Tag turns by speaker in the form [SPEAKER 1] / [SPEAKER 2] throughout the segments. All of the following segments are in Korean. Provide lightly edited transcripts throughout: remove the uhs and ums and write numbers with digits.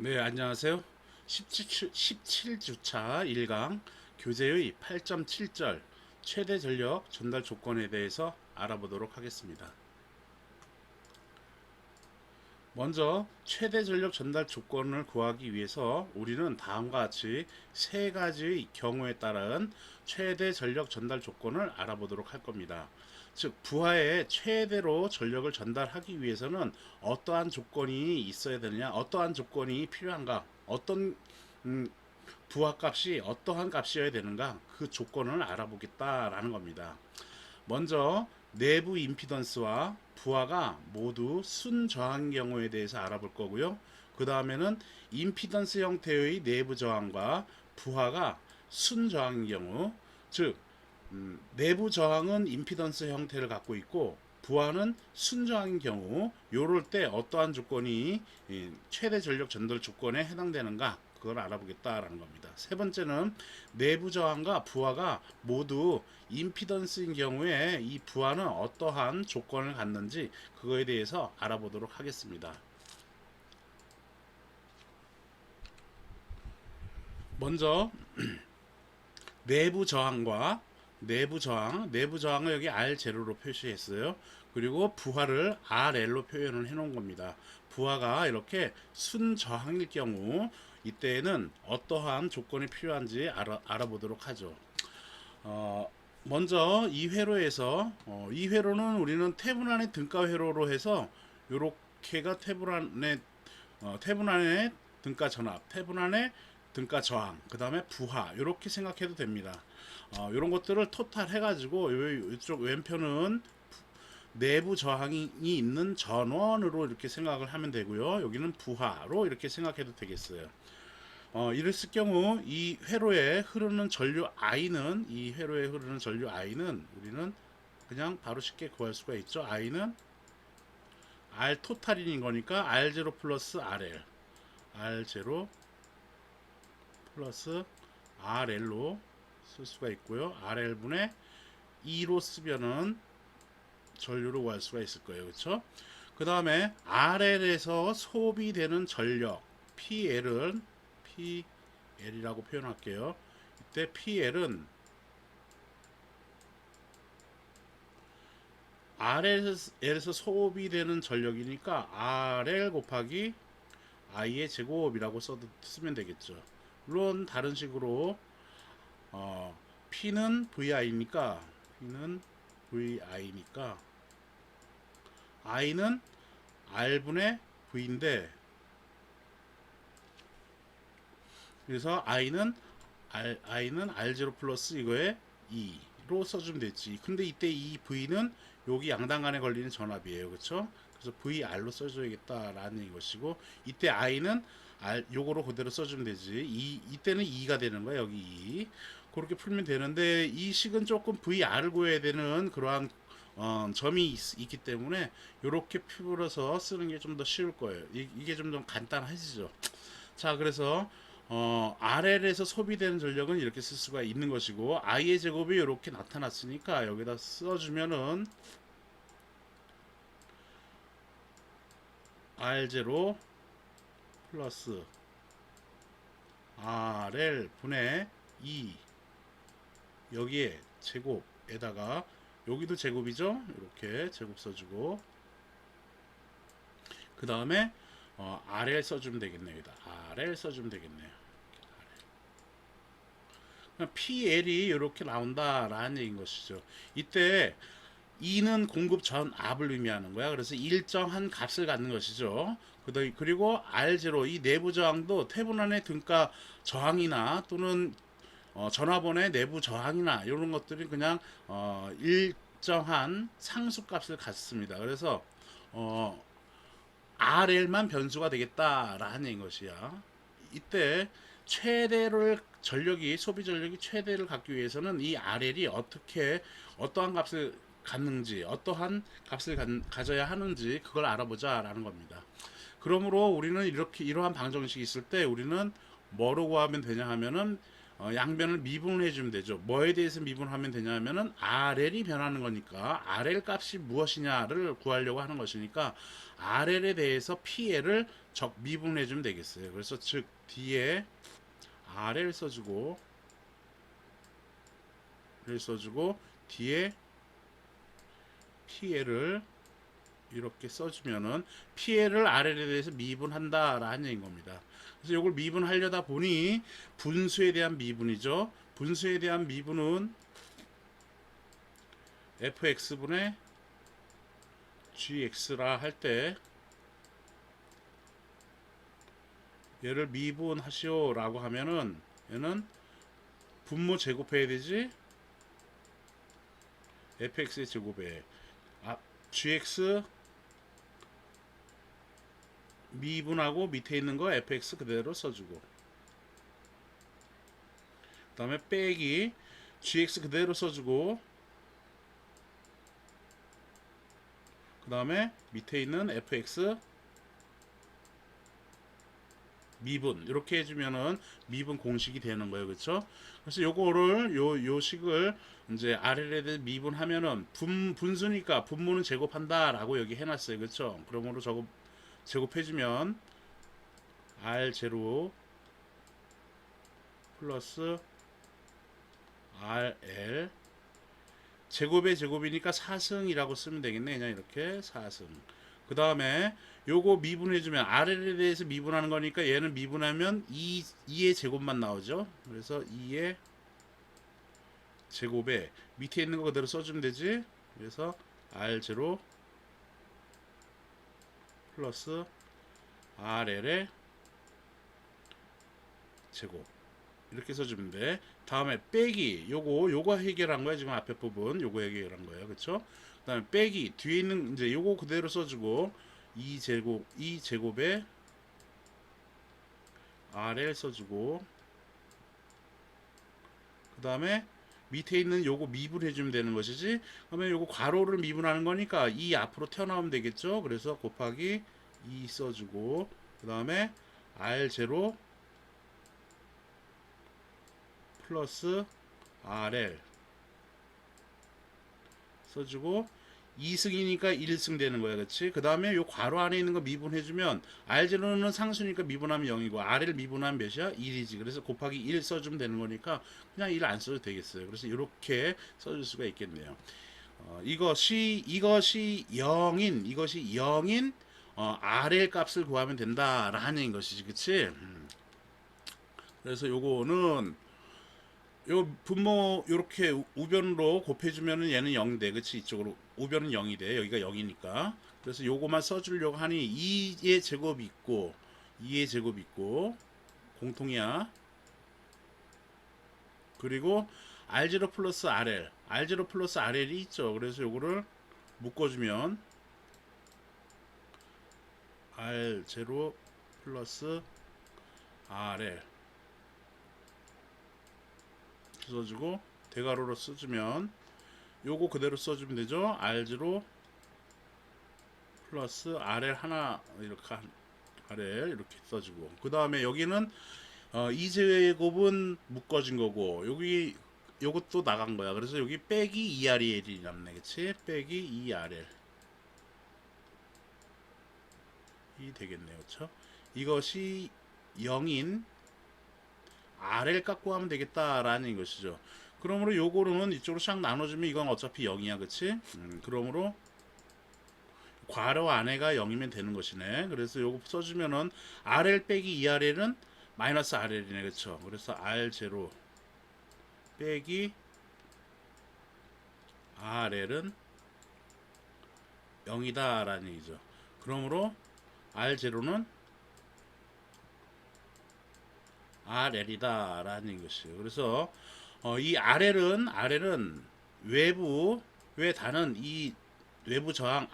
[SPEAKER 1] 네, 안녕하세요. 17주차 1강 교재의 8.7절 최대 전력 전달 조건에 대해서 알아보도록 하겠습니다. 먼저 최대 전력 전달 조건을 구하기 위해서 우리는 다음과 같이 세 가지의 경우에 따른 최대 전력 전달 조건을 알아보도록 할 겁니다. 즉 부하에 최대로 전력을 전달하기 위해서는 어떠한 조건이 있어야 되느냐, 어떠한 조건이 필요한가, 어떤 부하 값이 어떠한 값이어야 되는가, 그 조건을 알아보겠다라는 겁니다. 먼저 내부 임피던스와 부하가 모두 순저항 경우에 대해서 알아볼 거고요. 그 다음에는 임피던스 형태의 내부 저항과 부하가 순저항 경우, 즉 내부 저항은 임피던스 형태를 갖고 있고 부하는 순저항인 경우, 요럴 때 어떠한 조건이 최대 전력 전달 조건에 해당되는가, 그걸 알아보겠다라는 겁니다. 세 번째는 내부 저항과 부하가 모두 임피던스인 경우에 이 부하는 어떠한 조건을 갖는지 그거에 대해서 알아보도록 하겠습니다. 먼저 내부 저항과 내부 저항을 여기 R0로 표시했어요. 그리고 부하를 RL로 표현을 해 놓은 겁니다. 부하가 이렇게 순저항일 경우 이때에는 어떠한 조건이 필요한지 알아보도록 하죠. 먼저 이 회로에서 이 회로는 우리는 태분 안의 등가 회로로 해서 요렇게가 태분 안의 등가 전압, 태분 안의 등가 저항, 그 다음에 부하, 이렇게 생각해도 됩니다. 이런 것들을 토탈 해가지고 이쪽 왼편은 내부 저항이 있는 전원으로 이렇게 생각을 하면 되고요. 여기는 부하로 이렇게 생각해도 되겠어요. 이랬을 경우 이 회로에 흐르는 전류 I는, 우리는 그냥 바로 쉽게 구할 수가 있죠. I는 R 토탈인 거니까 R0 플러스 RL, R0 플러스 RL로 쓸 수가 있고요. RL분의 2로 쓰면은 전류를 구할 수가 있을 거예요. 그렇죠? 그 다음에 RL에서 소비되는 전력 PL이라고 표현할게요. 이때 PL은 RL에서 소비되는 전력이니까 RL 곱하기 I의 제곱이라고 쓰면 되겠죠. 물론 다른 식으로 P는 VI니까 I는 R분의 V인데, 그래서 I는 R0 플러스 이거에 2로 써주면 되지. 근데 이때 이 V는 여기 양당 간에 걸리는 전압이에요. 그렇죠? 그래서 VR로 써줘야겠다라는 것이고, 이때 I는 요거로 그대로 써주면 되지. 이때는 2가 되는 거야. 여기 2. 그렇게 풀면 되는데 이 식은 조금 VR을 구해야 되는 그러한 점이 있기 때문에 이렇게 풀어서 쓰는 게 좀 더 쉬울 거예요. 이게 좀 더 간단하시죠. 자, 그래서 RL에서 소비되는 전력은 이렇게 쓸 수가 있는 것이고, I의 제곱이 이렇게 나타났으니까 여기다 써주면은 R0 플러스 RL 분의 2, 여기에 제곱에다가 여기도 제곱이죠. 이렇게 제곱 써주고, 그 다음에 RL 써주면 되겠네요. 여기다 RL 써주면 되겠네요. PL이 이렇게 나온다라는 얘기인 것이죠. 이때 2는 공급 전압을 의미하는 거야. 그래서 일정한 값을 갖는 것이죠. 그리고 R0, 이 내부 저항도 태분 안의 등가 저항이나 또는 전화번의 내부 저항이나 이런 것들이 그냥 일정한 상수값을 갖습니다. 그래서 RL만 변수가 되겠다라는 것이야. 이때 최대를 소비 전력이 최대를 갖기 위해서는 이 RL이 어떠한 값을 갖는지, 어떠한 값을 가져야 하는지 그걸 알아보자라는 겁니다. 그러므로 우리는 이러한 방정식이 있을 때 우리는 뭐로 구하면 되냐 하면은 양변을 미분해 주면 되죠. 뭐에 대해서 미분하면 되냐면은 RL이 변하는 거니까 RL 값이 무엇이냐를 구하려고 하는 것이니까 RL에 대해서 PL을 미분해 주면 되겠어요. 그래서 즉 뒤에 RL 써주고 뒤에 PL을 이렇게 써주면은 PL을 RL에 대해서 미분한다라는 얘기인 겁니다. 그래서 이걸 미분하려다 보니 분수에 대한 미분이죠. 분수에 대한 미분은 fx분의 gx라 할 때 얘를 미분하시오 라고 하면은 얘는 분모 제곱해야 되지. fx의 제곱에 gx 미분하고 밑에 있는 거 fx 그대로 써주고 그 다음에 빼기 gx 그대로 써주고 그 다음에 밑에 있는 fx 미분 이렇게 해주면은 미분 공식이 되는 거예요. 그렇죠? 그래서 요거를 요 식을 이제 RL에 대해 미분하면은 분수니까 분모는 제곱한다라고 여기 해놨어요. 그렇죠? 그러므로 저거 제곱해주면 R0 플러스 RL 제곱의 제곱이니까 4승이라고 쓰면 되겠네. 그냥 이렇게 4승. 그 다음에 요거 미분해주면 RL에 대해서 미분하는 거니까 얘는 미분하면 2의 제곱만 나오죠. 그래서 2의 제곱에 밑에 있는 거 그대로 써주면 되지. 그래서 R0 플러스 RL의 제곱 이렇게 써주면 돼. 다음에 빼기 요거 해결한 거야. 지금 앞에 부분 요거 해결한 거예요. 그쵸? 그 다음에 빼기 뒤에 있는 이제 요거 그대로 써주고 2제곱에 RL 써주고 그 다음에 밑에 있는 요거 미분해주면 되는 것이지. 그러면 요거 괄호를 미분하는 거니까 2 앞으로 튀어나오면 되겠죠. 그래서 곱하기 2 써주고 그 다음에 R0 플러스 RL 써주고 2승이니까 1승 되는 거야. 그렇지? 그 다음에 요 괄호 안에 있는 거 미분해주면 R0는 상수니까 미분하면 0이고 RL 미분하면 몇이야? 1이지. 그래서 곱하기 1 써주면 되는 거니까 그냥 1 안 써도 되겠어요. 그래서 이렇게 써줄 수가 있겠네요. 이것이 0인 RL 값을 구하면 된다라는 것이지. 그치? 그래서 요거는 요 분모 요렇게 우변으로 곱해주면은 얘는 0이 돼. 그치? 이쪽으로 우변은 0이 돼. 여기가 0이니까. 그래서 요거만 써주려고 하니 2의 제곱이 있고 2의 제곱이 있고 공통이야. 그리고 R0 플러스 RL R0 플러스 RL이 있죠. 그래서 요거를 묶어주면 R0 플러스 RL 써주고 대괄호로 써주면 요거 그대로 써주면 되죠. R0 플러스 RL 하나 이렇게 RL 이렇게 써주고 그 다음에 여기는 2제곱은 묶어진 거고 여기 요것도 나간 거야. 그래서 여기 빼기 2RL이 남네. 그치? 빼기 2RL 이 되겠네요. 그쵸? 이것이 0인 RL 갖고 하면 되겠다라는 것이죠. 그러므로 요거는 이쪽으로 싹 나눠주면 이건 어차피 0이야. 그치? 그러므로 괄호 안에가 0이면 되는 것이네. 그래서 요거 써주면은 RL 빼기 2RL은 마이너스 RL이네. 그쵸? 그래서 R0 빼기 RL은 0이다 라는 얘기죠. 그러므로 R0는 RL이다 라는 것이에요. 그래서 이 RL은 외부에 다는 이 외부 저항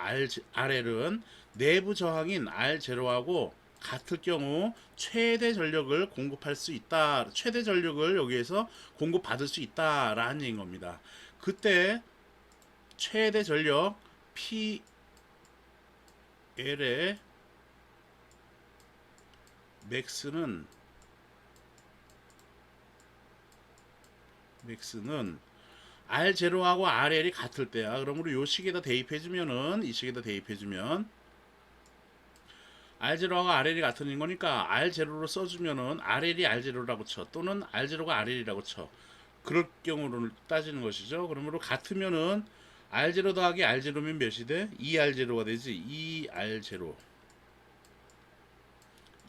[SPEAKER 1] RL은 내부 저항인 R0하고 같을 경우 최대 전력을 공급할 수 있다. 최대 전력을 여기에서 공급받을 수 있다라는 얘기인 겁니다. 그때 최대 전력 PL의 맥스는 max는 R0하고 RL이 같을 때야. 그러므로 요 식에다 대입해주면은, 이 식에다 대입해주면 R0하고 RL이 같은 거니까 R0로 써주면은 RL이 R0라고 쳐, 또는 R0가 RL이라고 쳐. 그럴 경우를 따지는 것이죠. 그러므로 같으면은 R0 더하기 R0면 몇이 돼? 2R0가 되지. 2R0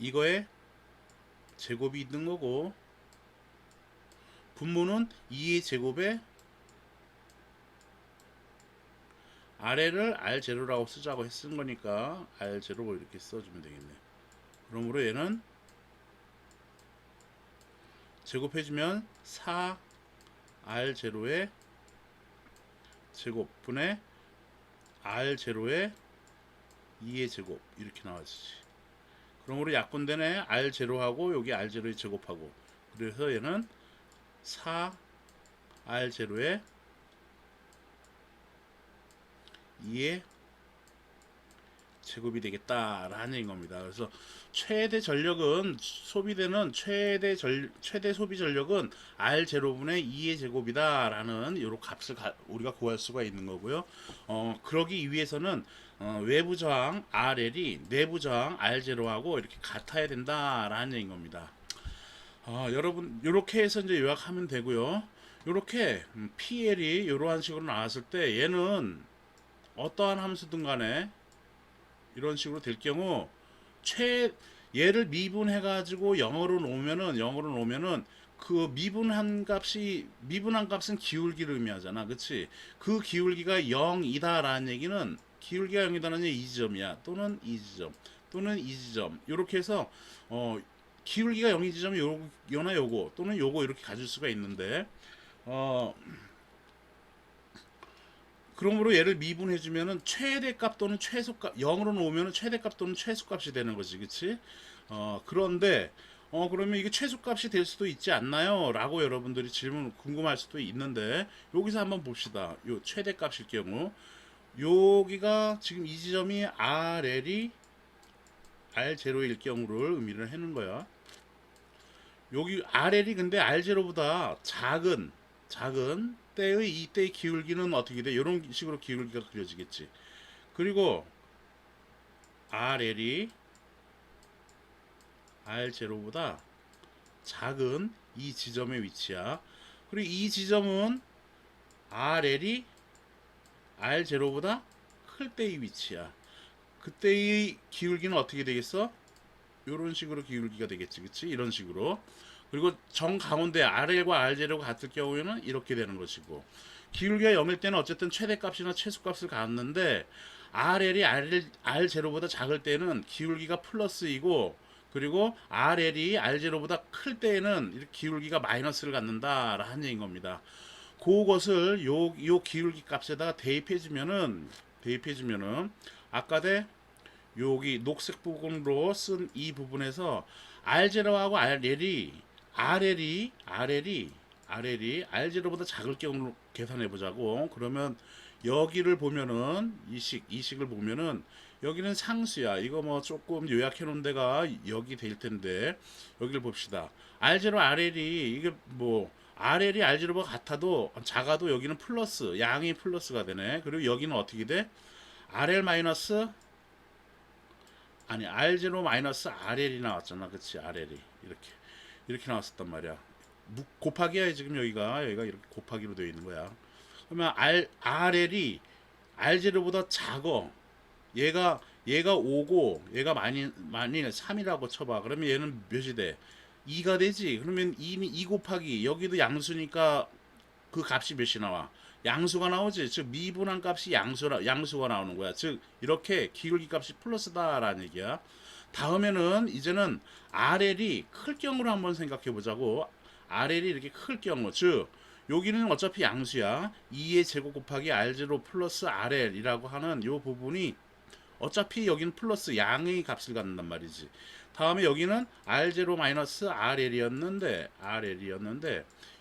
[SPEAKER 1] 이거에 제곱이 있는 거고, 분모는 2의 제곱에 아래를 R0라고 쓰자고 쓴 거니까 R0를 이렇게 써주면 되겠네. 그러므로 얘는 제곱해주면 4R0의 제곱분의 R0의 2의 제곱 이렇게 나와지지. 그러므로 약분되네. R0하고 여기 R0의 제곱하고, 그래서 얘는 4R0의 2의 제곱이 되겠다라는 겁니다. 그래서 최대 전력은 소비되는 최대 소비 전력은 R0분의 2의 제곱이다라는 이런 값을 우리가 구할 수가 있는 거고요. 그러기 위해서는 외부 저항 RL이 내부 저항 R0하고 이렇게 같아야 된다라는 얘기인 겁니다. 여러분 이렇게 해서 이제 요약하면 되고요. 이렇게 PL이 이러한 식으로 나왔을 때 얘는 어떠한 함수든 간에 이런 식으로 될 경우 얘를 미분해 가지고 영어로 놓으면은 그 미분한 값은 기울기를 의미하잖아. 그치? 그 기울기가 0이다라는 얘기는, 기울기가 0이다라는 얘기 이 지점이야. 또는 이 지점. 또는 이 지점. 이렇게 해서 기울기가 0이 지점이 요나 요거 또는 요거 이렇게 가질 수가 있는데, 그러므로 얘를 미분해주면은 최대값 또는 최소값, 0으로 놓으면은 최대값 또는 최소값이 되는 거지, 그치? 그런데 그러면 이게 최소값이 될 수도 있지 않나요? 라고 여러분들이 궁금할 수도 있는데, 여기서 한번 봅시다. 요 최대값일 경우 여기가 지금 이 지점이 RL이 R0일 경우를 의미를 하는 거야. 여기 RL이 근데 R0보다 작은 때의 이때의 기울기는 어떻게 돼? 이런 식으로 기울기가 그려지겠지. 그리고 RL이 R0보다 작은 이 지점의 위치야. 그리고 이 지점은 RL이 R0보다 클 때의 위치야. 그때의 기울기는 어떻게 되겠어? 이런 식으로 기울기가 되겠지, 그치? 이런 식으로. 그리고 정 가운데 RL과 R0가 같을 경우에는 이렇게 되는 것이고, 기울기가 0일 때는 어쨌든 최대값이나 최소값을 갖는데, RL이 R0보다 작을 때는 기울기가 플러스이고, 그리고 RL이 R0보다 클 때에는 이렇게 기울기가 마이너스를 갖는다라는 얘기인 겁니다. 그것을 요 기울기 값에다가 대입해주면은 아까대 여기 녹색 부분으로 쓴 이 부분에서 R0하고 RL이 R0보다 작을 경우로 계산해 보자고. 그러면 여기를 보면은 이 식을 보면은 여기는 상수야. 이거 뭐 조금 요약해 놓은 데가 여기 될 텐데, 여기를 봅시다. R0 RL이 이게 뭐 RL이 R0보다 같아도 작아도 여기는 플러스, 양이 플러스가 되네. 그리고 여기는 어떻게 돼? RL 마이너스, 아니 R0 마이너스 RL이 나왔잖아. 그치? RL이 이렇게 나왔었단 말이야. 곱하기야. 지금 여기가 이렇게 곱하기로 되어 있는 거야. 그러면 RL이 R0보다 작어. 얘가 5고 얘가 많이 3이라고 쳐봐. 그러면 얘는 몇이 돼? 2가 되지. 그러면 2 곱하기, 여기도 양수니까 그 값이 몇이 나와? 양수가 나오지. 즉 미분한 값이 양수가 나오는 거야. 즉 이렇게 기울기 값이 플러스다라는 얘기야. 다음에는 이제는 RL이 클 경우로 한번 생각해 보자고. RL이 이렇게 클 경우, 즉 여기는 어차피 양수야. 2의 제곱 곱하기 R0 플러스 RL이라고 하는 요 부분이 어차피 여기는 플러스 양의 값을 갖는단 말이지. 다음에 여기는 R0 마이너스 RL이었는데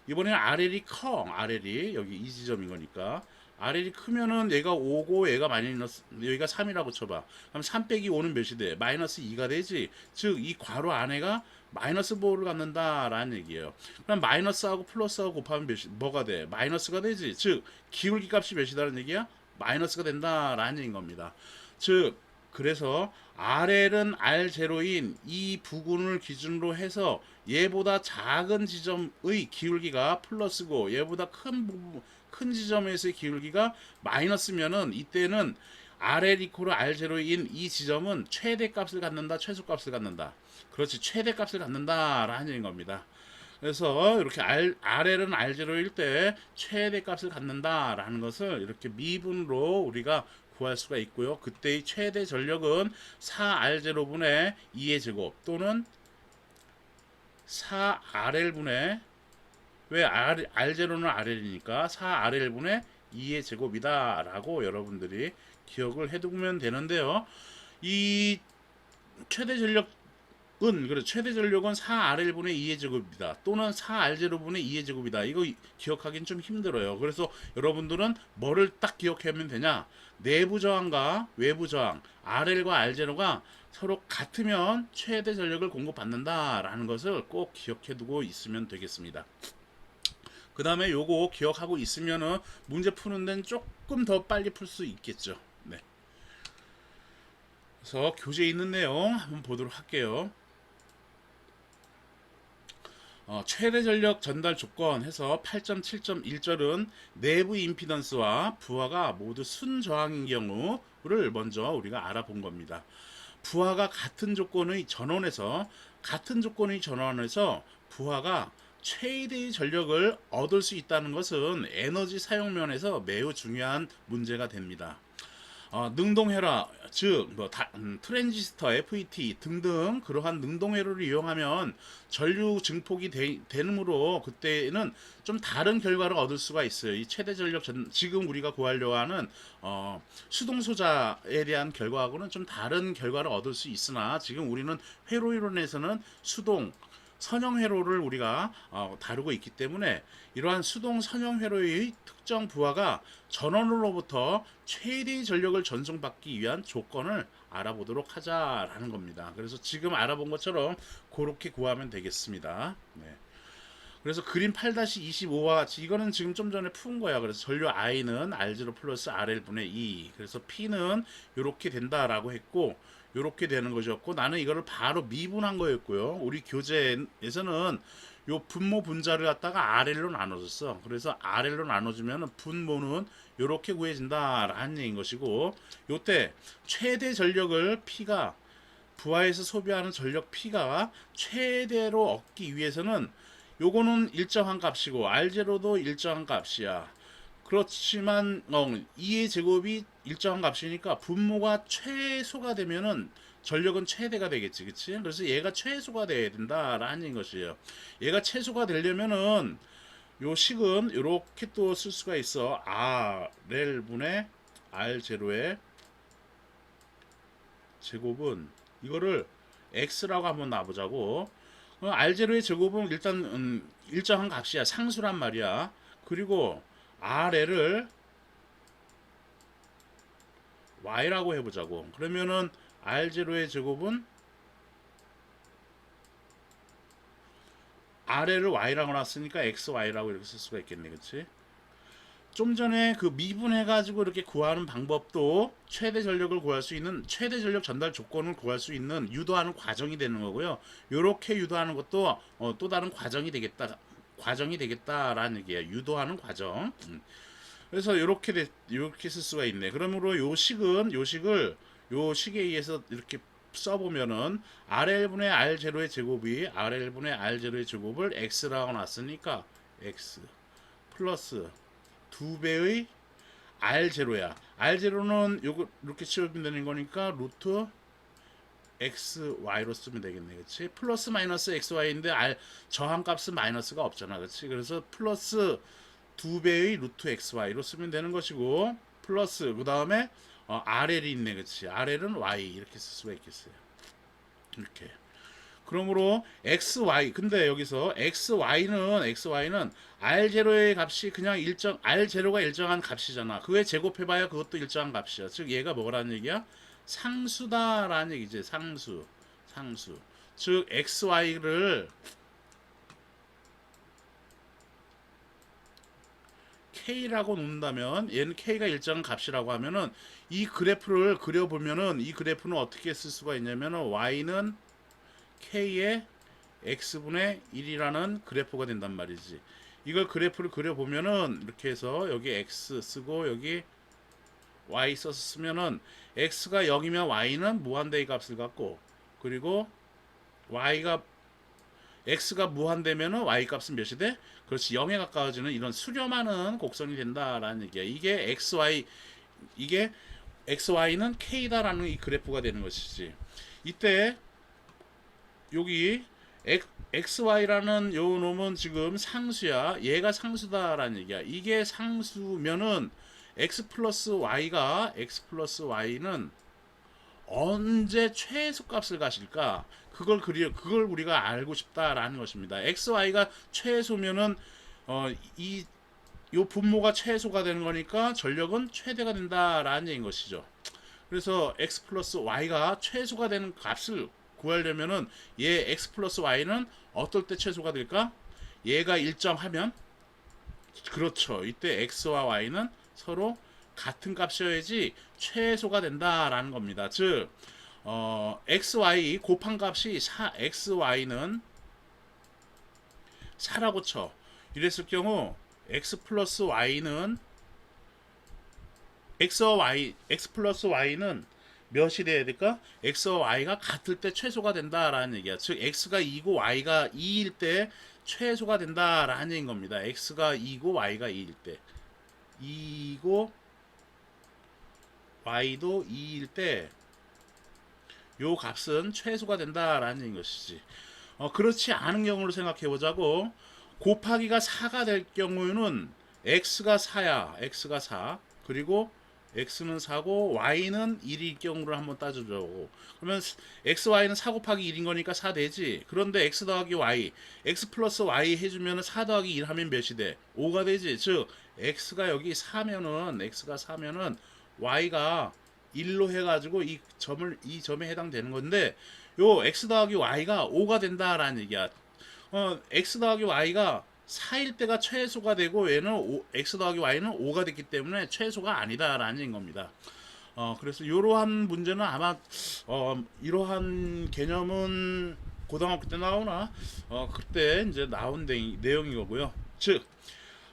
[SPEAKER 1] 이번에는 RL이 커. RL이 여기 이 지점인 거니까 RL이 크면은 얘가 5고 얘가 마이너스 여기가 3이라고 쳐봐. 그럼 3 빼기 5는 몇이 돼? 마이너스 2가 되지. 즉 이 괄호 안에가 마이너스 5를 갖는다라는 얘기예요. 그럼 마이너스하고 플러스하고 곱하면 뭐가 돼? 마이너스가 되지. 즉 기울기 값이 몇이다라는 얘기야? 마이너스가 된다라는 얘기인 겁니다. 즉 그래서 RL은 R0인 이 부분을 기준으로 해서 얘보다 작은 지점의 기울기가 플러스고 얘보다 큰 지점에서의 기울기가 마이너스면은 이때는 RL 이코르 R0인 이 지점은 최대값을 갖는다, 최소값을 갖는다. 그렇지, 최대값을 갖는다라는 겁니다. 그래서 이렇게 RL은 R0일 때 최대값을 갖는다라는 것을 이렇게 미분으로 우리가 구할 수가 있고요. 그때의 최대 전력은 4R0분의 2의 제곱 또는 4RL분의 왜 R0는 RL이니까 4RL분의 2의 제곱이다 라고 여러분들이 기억을 해두면 되는데요. 이 최대 전력은 그래 최대 전력은 4RL분의 2의 제곱이다 또는 4R0분의 2의 제곱이다. 이거 기억하기는 좀 힘들어요. 그래서 여러분들은 뭐를 딱 기억하면 되냐? 내부 저항과 외부 저항 RL과 R0가 서로 같으면 최대 전력을 공급받는다라는 것을 꼭 기억해두고 있으면 되겠습니다. 그 다음에 요거 기억하고 있으면은 문제 푸는 데는 조금 더 빨리 풀 수 있겠죠. 네. 그래서 교재에 있는 내용 한번 보도록 할게요. 최대 전력 전달 조건 해서 8.7.1절은 내부 임피던스와 부하가 모두 순저항인 경우를 먼저 우리가 알아본 겁니다. 부하가 같은 조건의 전원에서 부하가 최대의 전력을 얻을 수 있다는 것은 에너지 사용 면에서 매우 중요한 문제가 됩니다. 능동회로 즉 트랜지스터, FET 등등 그러한 능동회로를 이용하면 전류 증폭이 되므로 그때는 좀 다른 결과를 얻을 수가 있어요. 이 최대 전력 지금 우리가 구하려고 하는 수동 소자에 대한 결과하고는 좀 다른 결과를 얻을 수 있으나 지금 우리는 회로 이론에서는 수동 선형 회로를 우리가 다루고 있기 때문에 이러한 수동 선형 회로의 특정 부하가 전원으로부터 최대의 전력을 전송받기 위한 조건을 알아보도록 하자라는 겁니다. 그래서 지금 알아본 것처럼 그렇게 구하면 되겠습니다. 네. 그래서 그림 8-25와 같이 이거는 지금 좀 전에 푼 거야. 그래서 전류 I는 R0 플러스 RL분의 2. 그래서 P는 이렇게 된다라고 했고 이렇게 되는 것이었고 나는 이거를 바로 미분한 거였고요. 우리 교재에서는 요 분모 분자를 갖다가 RL로 나눠줬어. 그래서 RL로 나눠주면 분모는 이렇게 구해진다라는 얘기인 것이고 요때 최대 전력을 P가 부하에서 소비하는 전력 P가 최대로 얻기 위해서는 요거는 일정한 값이고 R0도 일정한 값이야. 그렇지만 2의 제곱이 일정한 값이니까 분모가 최소가 되면은 전력은 최대가 되겠지, 그치? 그래서 얘가 최소가 돼야 된다라는 것이에요. 얘가 최소가 되려면은 요 식은 이렇게 또 쓸 수가 있어. RL분의 R0의 제곱은 이거를 x라고 한번 놔보자고. R0의 제곱은 일단 일정한 값이야. 상수란 말이야. 그리고 RL을 y라고 해보자고. 그러면은 R0의 제곱은 RL을 y라고 놨으니까 xy라고 이렇게 쓸 수가 있겠네, 그치? 좀 전에 그 미분해가지고 이렇게 구하는 방법도 최대 전력을 구할 수 있는 최대 전력 전달 조건을 구할 수 있는 유도하는 과정이 되는 거고요. 이렇게 유도하는 것도 또 다른 과정이 되겠다라는 얘기예요. 유도하는 과정. 그래서 이렇게 쓸 수가 있네. 그러므로 요 식을 요 식에 의해서 이렇게 써보면은 RL분의 R0의 제곱이 RL분의 R0의 제곱을 x라고 놨으니까 x 플러스 2배의 R0야. R0는 요거 이렇게 치우면 되는 거니까 루트 XY로 쓰면 되겠네. 그치? 플러스 마이너스 XY인데 저항값은 마이너스가 없잖아. 그치? 그래서 플러스 2배의 루트 XY로 쓰면 되는 것이고 플러스 그 다음에 RL이 있네. 그치? RL은 Y 이렇게 쓸 수가 있겠어요. 이렇게. 그러므로 xy 근데 여기서 xy는 r0의 값이 그냥 r0가 일정한 값이잖아. 그에 제곱해봐야 그것도 일정한 값이야. 즉 얘가 뭐라는 얘기야? 상수다라는 얘기지. 상수. 즉 xy를 K라고 놓는다면 얘는 K가 일정한 값이라고 하면은 이 그래프를 그려보면은 이 그래프는 어떻게 쓸 수가 있냐면은 Y는 K의 X분의 1이라는 그래프가 된단 말이지. 이걸 그래프를 그려보면은 이렇게 해서 여기 X 쓰고 여기 Y 써서 쓰면은 X가 0이면 Y는 무한대의 값을 갖고 그리고 Y가 x가 무한되면은 y 값은 몇이 돼? 그렇지 0에 가까워지는 이런 수렴하는 곡선이 된다라는 얘기야. 이게 xy는 k다라는 이 그래프가 되는 것이지. 이때 여기 xy라는 요 놈은 지금 상수야. 얘가 상수다라는 얘기야. 이게 상수면은 x 플러스 y는 언제 최소값을 가실까? 그걸 우리가 알고 싶다라는 것입니다. xy가 최소면은 이 요 분모가 최소가 되는 거니까 전력은 최대가 된다라는 얘기인 것이죠. 그래서 x 플러스 y가 최소가 되는 값을 구하려면은 얘 x 플러스 y는 어떨 때 최소가 될까? 얘가 일정하면 그렇죠. 이때 x와 y는 서로 같은 값이어야지 최소가 된다라는 겁니다. 즉 xy 곱한 값이 xy는 4라고 쳐. 이랬을 경우 x 플러스 y는 몇이 돼야 될까? x와 y가 같을 때 최소가 된다라는 얘기야. 즉 x가 2고 y가 2일 때 최소가 된다라는 얘기인 겁니다. x가 2고 y가 2일 때 2고 y도 2일 때 요 값은 최소가 된다라는 얘기인 것이지. 그렇지 않은 경우를 생각해 보자고. 곱하기가 4가 될 경우에는 x가 4야. x가 4. 그리고 x는 4고 y는 1일 경우를 한번 따져보자고. 그러면 xy는 4 곱하기 1인 거니까 4 되지. 그런데 x 더하기 y, x 플러스 y 해주면 4 더하기 1 하면 몇이 돼? 5가 되지. 즉 x가 여기 4면은 y가 1로 해가지고 이 점에 해당되는 건데 요 x 더하기 y가 5가 된다라는 얘기야. x 더하기 y가 4일 때가 최소가 되고 얘는 x 더하기 y는 5가 됐기 때문에 최소가 아니다라는 얘기인 겁니다. 그래서 이러한 문제는 아마 이러한 개념은 고등학교 때 나오나 그때 이제 나온 내용인 거고요. 즉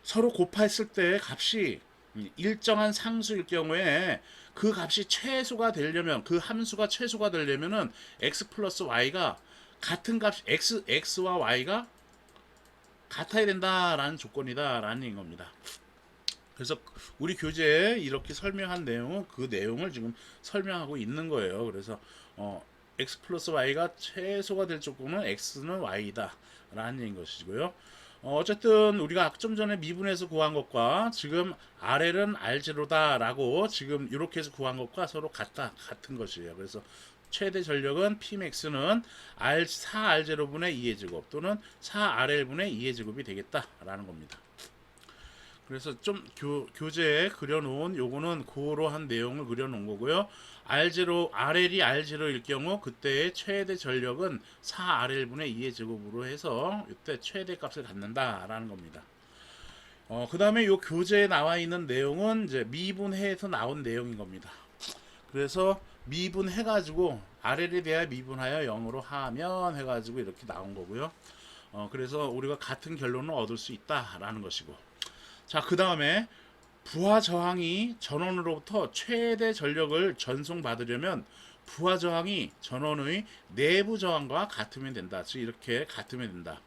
[SPEAKER 1] 서로 곱했을 때 값이 일정한 상수일 경우에 그 값이 최소가 되려면 그 함수가 최소가 되려면은 x 플러스 y가 같은 값 x와 y가 같아야 된다라는 조건이다라는 얘기인 겁니다. 그래서 우리 교재에 이렇게 설명한 내용은 그 내용을 지금 설명하고 있는 거예요. 그래서 x 플러스 y가 최소가 될 조건은 x는 y다 라는 얘기인 것이고요. 어쨌든 우리가 좀 전에 미분에서 구한 것과 지금 RL은 R0다 라고 지금 이렇게 해서 구한 것과 서로 같은 것이에요. 그래서 최대 전력은 Pmax는 4R0분의 2의 제곱 또는 4RL분의 2의 제곱이 되겠다라는 겁니다. 그래서 좀 교재에 그려놓은 요거는 그러한 내용을 그려놓은 거고요. RL이 R0일 경우 그때의 최대 전력은 4RL분의 2의 제곱으로 해서 이때 최대 값을 갖는다라는 겁니다. 그 다음에 요 교재에 나와 있는 내용은 이제 미분해에서 나온 내용인 겁니다. 그래서 미분해가지고 RL에 대하여 미분하여 0으로 하면 해가지고 이렇게 나온 거고요. 그래서 우리가 같은 결론을 얻을 수 있다라는 것이고. 자, 그 다음에 부하 저항이 전원으로부터 최대 전력을 전송받으려면 부하 저항이 전원의 내부 저항과 같으면 된다. 즉 이렇게 같으면 된다.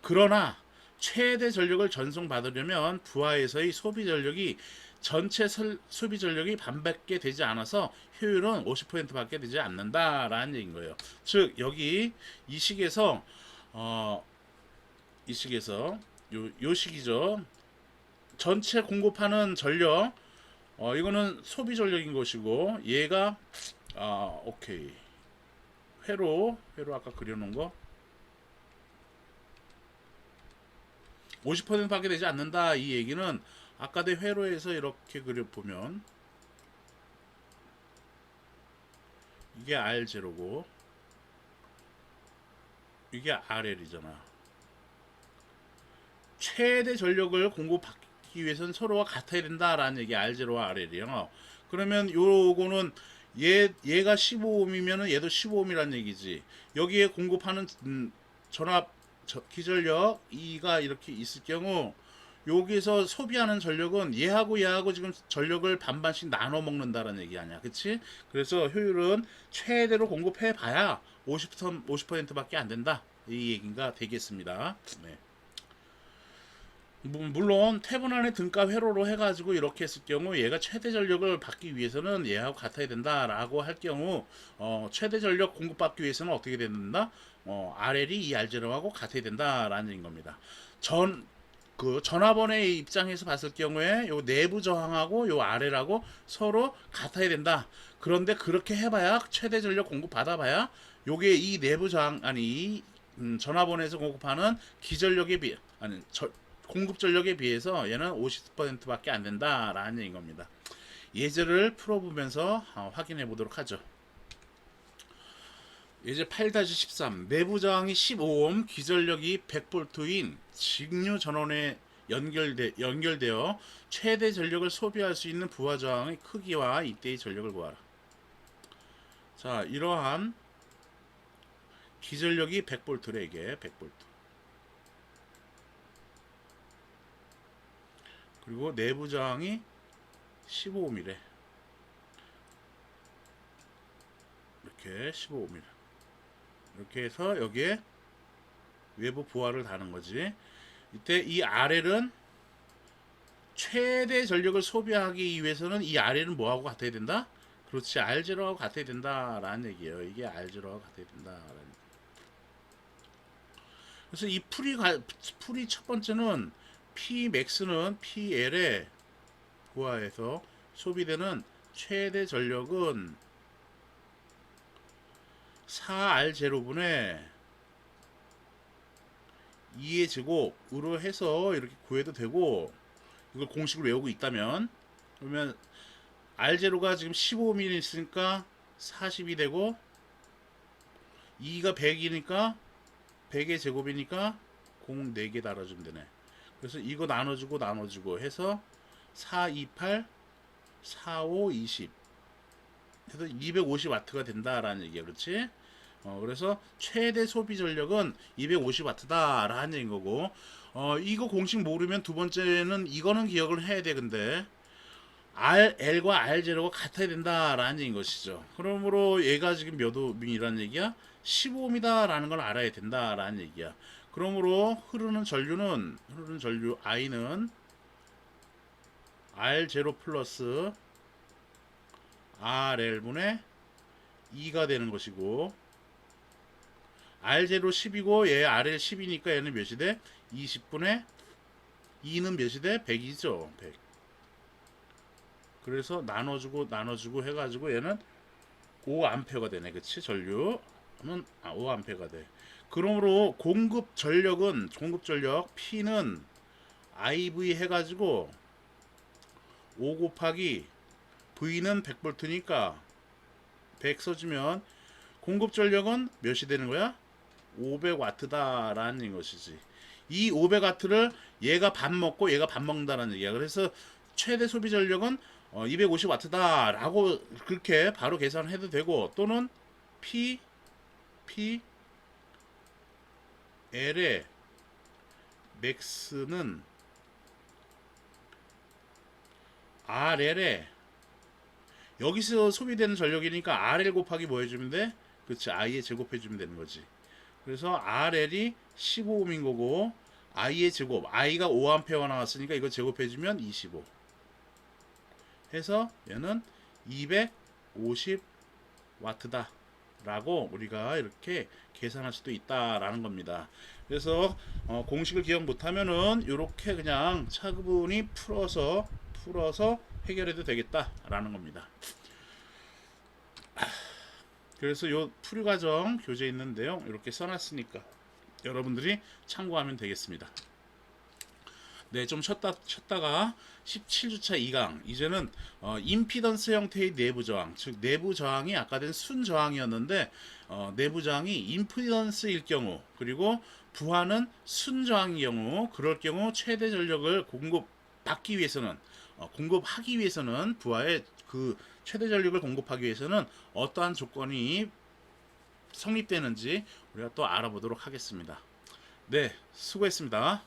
[SPEAKER 1] 그러나 최대 전력을 전송받으려면 부하에서의 소비 전력이 전체 소비 전력이 반밖에 되지 않아서 효율은 50%밖에 되지 않는다라는 얘기인 거예요. 즉 여기 이 식에서 요 식이죠. 전체 공급하는 전력 이거는 소비 전력인 것이고 얘가 오케이 회로 아까 그려놓은 거 50%밖에 되지 않는다. 이 얘기는 아까도 회로에서 이렇게 그려보면 이게 R0고 이게 RL이잖아. 최대 전력을 공급받기 위해서는 서로가 같아야 된다라는 얘기. R0와 RL이요. 그러면 요거는 얘가 15ohm이면은 얘도 15ohm이라는 얘기지. 여기에 공급하는 전압 기전력 E가 이렇게 있을 경우 여기서 소비하는 전력은 얘하고 지금 전력을 반반씩 나눠 먹는다라는 얘기 아니야. 그치? 그래서 효율은 최대로 공급해 봐야 50%밖에 안 된다. 이 얘기가 되겠습니다. 네. 물론 태분한의 등가 회로로 해가지고 이렇게 했을 경우 얘가 최대 전력을 받기 위해서는 얘하고 같아야 된다라고 할 경우 최대 전력 공급받기 위해서는 어떻게 된다? RL이 이 R0하고 같아야 된다라는 겁니다. 그 전화번의 입장에서 봤을 경우에 요 내부 저항하고 요 RL하고 서로 같아야 된다. 그런데 그렇게 해봐야 최대 전력 공급 받아봐야 요게 이 내부 저항 아니 전화번에서 공급하는 기전력에 비해 아니 공급 전력에 비해서 얘는 50%밖에 안 된다라는 얘기인 겁니다. 예제를 풀어보면서 확인해 보도록 하죠. 예제 8-13 내부 저항이 15옴 기전력이 100V인 직류 전원에 연결되어 최대 전력을 소비할 수 있는 부하 저항의 크기와 이때의 전력을 구하라. 자, 이러한 기전력이 100V래. 이게 100V. 그리고 내부 저항이 15ohm이래. 이렇게 15ohm이래. 이렇게 해서 여기에 외부 부하를 다는 거지. 이때 이 RL은 최대 전력을 소비하기 위해서는 이 RL은 뭐하고 같아야 된다? 그렇지, R0하고 같아야 된다라는 얘기예요. 이게 R0하고 같아야 된다라는 얘기. 그래서 이 풀이 첫 번째는 Pmax는 PL에 부하해서 소비되는 최대 전력은 4R0분의 2의 제곱으로 해서 이렇게 구해도 되고, 이걸 공식을 외우고 있다면, 그러면 R0가 지금 15mm 있으니까 40이 되고 2가 100이니까 100의 제곱이니까 공 4개 달아주면 되네. 그래서 이거 나눠주고 해서 4, 28, 4, 5, 20 해서 250W가 된다라는 얘기야. 그렇지? 그래서 최대 소비 전력은 250W다라는 얘기인 거고, 이거 공식 모르면 두 번째는 이거는 기억을 해야 돼. 근데 L과 R0가 같아야 된다라는 얘기인 것이죠. 그러므로 얘가 지금 몇 오음이라는 얘기야? 15ohm이다라는 걸 알아야 된다라는 얘기야. 그러므로 흐르는 전류 I는 R0 플러스 RL분의 2가 되는 것이고, R0 10이고 얘 RL 10이니까 얘는 몇이 돼? 20분의 2는 몇이 돼? 100이죠. 100. 그래서 나눠주고 해가지고 얘는 5A가 되네. 그치? 전류는 5A가 돼. 그러므로 공급 전력 P는 IV 해가지고 5 곱하기 V는 100V니까 100 써주면 공급 전력은 몇이 되는 거야? 500W다라는 것이지. 이 500W를 얘가 밥 먹고 얘가 밥 먹는다는 얘기야. 그래서 최대 소비 전력은 250W다라고 그렇게 바로 계산을 해도 되고, 또는 L의 맥스는 RL에 여기서 소비되는 전력이니까 RL 곱하기 뭐 해주면 돼? 그치, I에 제곱해주면 되는 거지. 그래서 RL이 15ohm인 거고 I의 제곱, I가 5A가 나왔으니까 이거 제곱해주면 25 해서 얘는 250W다 라고 우리가 이렇게 계산할 수도 있다라는 겁니다. 그래서 공식을 기억 못하면은 이렇게 그냥 차분히 풀어서 해결해도 되겠다라는 겁니다. 그래서 요 풀이 과정 교재 있는데요, 이렇게 써놨으니까 여러분들이 참고하면 되겠습니다. 네, 좀 쉬었다가 17주차 2강 이제는 임피던스 형태의 내부 저항, 즉 내부 저항이 아까 된 순 저항이었는데 내부 저항이 임피던스일 경우, 그리고 부하는 순 저항의 경우, 그럴 경우 최대 전력을 공급받기 위해서는 공급하기 위해서는 부하의 그 최대 전력을 공급하기 위해서는 어떠한 조건이 성립되는지 우리가 또 알아보도록 하겠습니다. 네, 수고했습니다.